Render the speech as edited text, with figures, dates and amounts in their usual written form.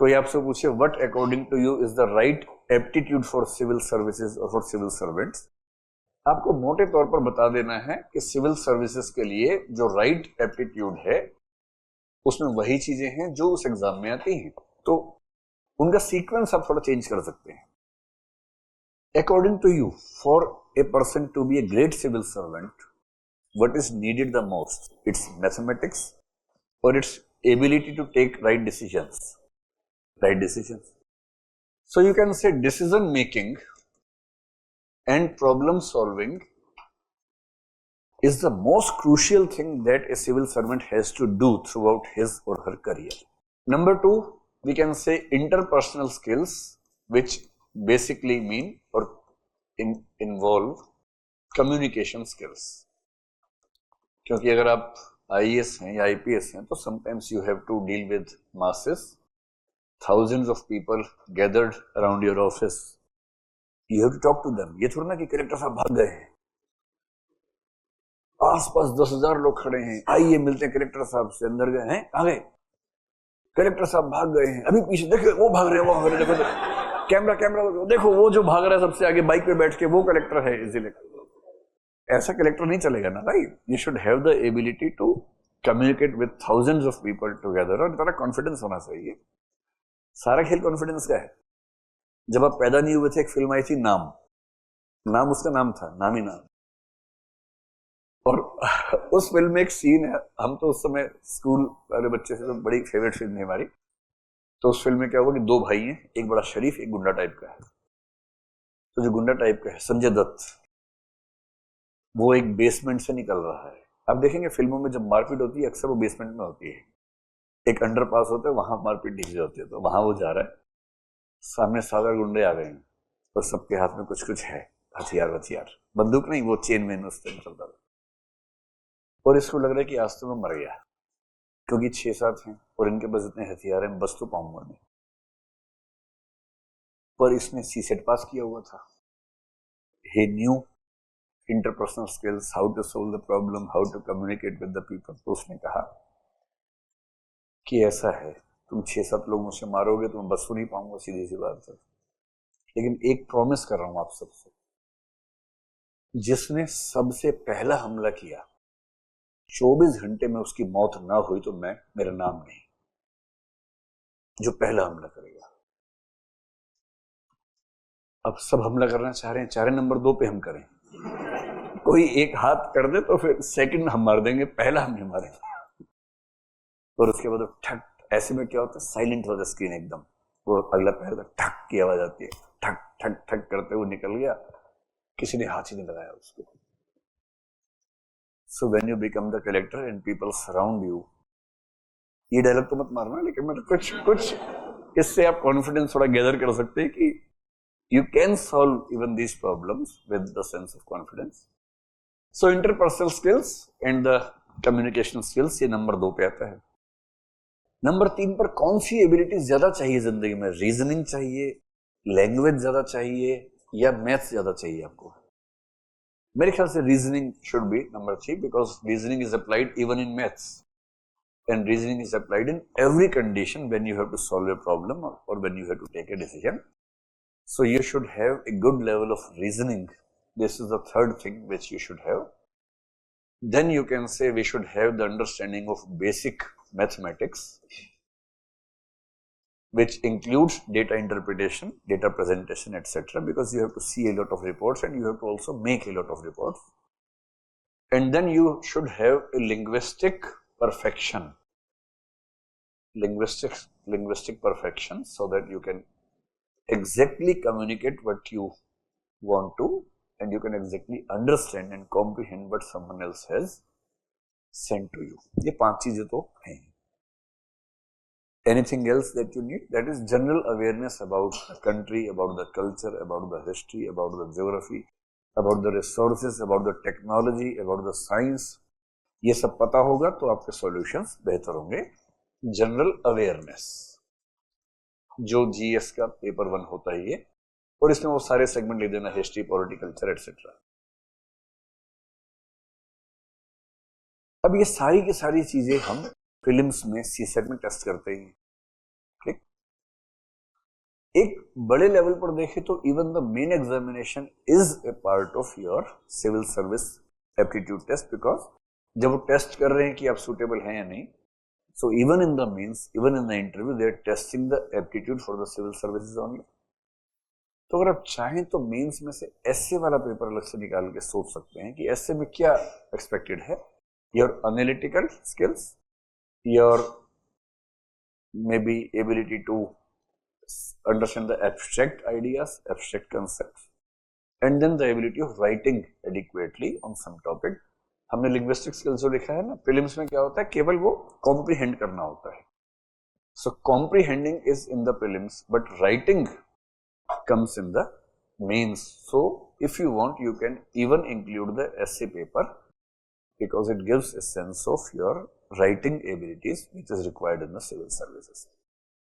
कोई आपसे पूछे what according to you is the right aptitude for civil services और फॉर सिविल सर्वेंट्स, आपको मोटे तौर पर बता देना है कि सिविल सर्विसेज के लिए जो राइट एप्टीट्यूड है उसमें वही चीजें हैं जो उस एग्जाम में आती हैं, तो उनका सीक्वेंस आप थोड़ा चेंज कर सकते हैं। According to you, for a person to be a great civil servant, what is needed the most? It's mathematics or its ability to take right decisions. Right decisions. So you can say decision making and problem solving is the most crucial thing that a civil servant has to do throughout his or her career. Number two, we can say interpersonal skills, which basically mean or involve communication skills. क्योंकि अगर आप IAS हैं या IPS हैं तो sometimes you have to deal with masses, thousands of people gathered around your office, you have to talk to them. ये थोड़ा ना कि कलेक्टर साहब भाग गए हैं, आसपास 10,000 लोग खड़े हैं, आइए मिलते हैं कलेक्टर साहब से, अंदर गए हैं, कहां गए, कलेक्टर साहब भाग गए हैं, अभी पीछे देखो वो भाग रहे हैं, वो भाग रहे हैं, देखो कैमरा कैमरा देखो वो जो भाग रहा है सबसे आगे बाइक पे बैठ के, वो कलेक्टर है इजीली। ऐसा कलेक्टर नहीं चलेगा ना, right? You should have the ability to communicate with thousands of people together, और तेरा कॉन्फिडेंस होना चाहिए। सारा खेल कॉन्फिडेंस का है। जब आप पैदा नहीं हुए थे, एक फिल्म आई थी नाम, नाम उसका नाम था, नाम ही नाम, और उस फिल्म में एक सीन है, हम तो उस समय स्कूल वाले बच्चे से तो बड़ी फेवरेट फिल्म है हमारी। तो उस फिल्म में क्या हुआ कि दो भाई हैं, एक बड़ा शरीफ, एक गुंडा टाइप का है। तो जो गुंडा टाइप का है संजय दत्त, वो एक बेसमेंट से निकल रहा है। आप देखेंगे फिल्मों में जब मारपीट होती है अक्सर वो बेसमेंट में होती है, एक अंडरपास होता है, वहां मारपीट दिख होती है। तो वहां वो जा रहा है, सामने 7 गुंडे आ गए हैं और सबके हाथ में कुछ कुछ है, हथियार, बंदूक नहीं, वो चेन में उस टाइम चलता था। और इसको लग रहा है कि आज तो मैं मर गया, क्योंकि 6-7 हैं और इनके पास इतने हथियार हैं, बस तो पाऊंगा नहीं। पर इसने सीसेट पास किया हुआ था, he knew interpersonal skills, how to solve the problem, how to communicate with the people। तो उसने कहा कि ऐसा है, तुम 6-7 लोग मुझसे मारोगे तो मैं बस सुन ही पाऊंगा, सीधी सी बात है, लेकिन एक प्रॉमिस कर रहा हूं आप सबसे, जिसने सबसे पहला हमला किया 24 घंटे में उसकी मौत ना हुई तो मैं, मेरा नाम नहीं, जो पहला हमला करेगा। अब सब हमला करना चाह रहे हैं, चाह रहे नंबर 2 पे हम करें, कोई एक हाथ कर दे तो फिर सेकंड हम मार देंगे, पहला हम नहीं मारेंगे। और उसके बाद ठक, ऐसे में क्या होता है, साइलेंट हो जाता स्क्रीन एकदम, वो अगला पैर तक ठक की आवाज आती है, ठक ठक ठक करते हुए निकल गया, किसी ने हाथ ही नहीं लगाया उसको। So when you become the collector and people surround you, ये डायलॉग तो मत मारना, लेकिन मतलब कुछ इससे आप कॉन्फिडेंस थोड़ा गैदर कर सकते हैं कि you can solve even these problems with the sense of confidence. So interpersonal skills and the communication skills, ये नंबर 2 पे आता है। नंबर 3 पर कौन सी एबिलिटीज ज्यादा चाहिए जिंदगी में? रीजनिंग चाहिए, लैंग्वेज ज्यादा चाहिए, या मैथ्स ज्यादा चाहिए आपको? मेरे ख्याल से reasoning should be number 3, because reasoning is applied even in maths, and reasoning is applied in every condition when you have to solve a problem और when you have to take a decision. So you should have a good level of reasoning. This is the third thing which you should have. Then you can say we should have the understanding of basic mathematics, which includes data interpretation, data presentation, etc. Because you have to see a lot of reports and you have to also make a lot of reports. And then you should have a linguistic perfection, linguistic perfection, so that you can exactly communicate what you want to, and you can exactly understand and comprehend what someone else has sent to you. ये 5 चीजें तो हैं। Anything else that you need? That is general awareness about the country, about the culture, about the history, about the geography, about the resources, about the technology, about the science। ये सब पता होगा तो आपके सॉल्यूशंस बेहतर होंगे। General awareness, जो GS का पेपर 1 होता है ये, और इसमें वो सारे सेगमेंट ले देना, हिस्ट्री, पॉलिटिकल्चर एटसेट्रा। अब ये सारी की सारी चीजें हम फिल्म्स में सीसेट में टेस्ट करते हैं, ठीक? एक बड़े लेवल पर देखें तो even the main examination is a part of your civil service aptitude test, because जब वो टेस्ट कर रहे हैं कि आप सुटेबल हैं या नहीं, so even in the mains, even in the interview, they are testing the aptitude for the civil services only. तो अगर आप चाहें तो मेंस में से एसए वाला पेपर अलग से निकाल के सोच सकते हैं कि एसए में क्या एक्सपेक्टेड है, your analytical skills, your may be ability to understand the abstract ideas, abstract concepts, and then the ability of writing adequately on some topic. हमने linguistic skills जो लिखा है ना, prelims में क्या होता है, केवल वो comprehend करना होता है. So comprehending is in the prelims, but writing comes in the mains. So if you want, you can even include the essay paper because it gives a sense of your writing abilities which is required in the civil services.